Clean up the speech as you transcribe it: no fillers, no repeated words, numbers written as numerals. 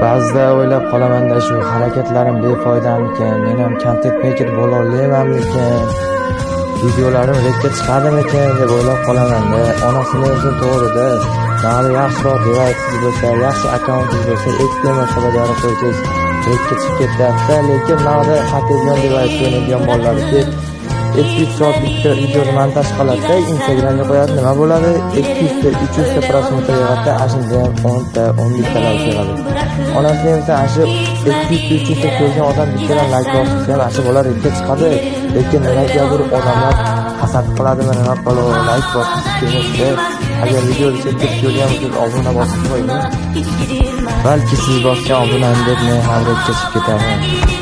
Ba'zida o'ylab qolaman-da, shu harakatlarim befoydamikan, men ham content maker bo'la olmaymanmikan, videolarim rekka chiqadimikan deb o'ylab qolaman-da. Onasini o'zi to'g'rida, nari yaxshiroq device bo'lsa, yaxshi akkauntingiz bo'lsa, XML xabarlari qo'ysangiz rekka chiqib ketyapti, lekin nari Patreon device o'ynaydigan bolalarga 200 soatlik videoni montaj qiladi, Instagramga qo'yadi, nima bo'ladi? 200 ta, 300 ta prosmotr yig'adi, ashunda ham 10 ta, 11 ta like yig'adi. Onasi esa ashi 200 ta, 300 ta ko'rgan odam bittadan like bossa ham ashi bo'lar rekka chiqadi. Lekin nimagadir odamlar hasad qiladimi, nima qiladi, like bosib kelmoqda. Agar videoni chekib ko'rgan bo'lsangiz, obuna bosib qo'ying. Balki siz bosgan obunani deb men ham rekka chiqib ketaman.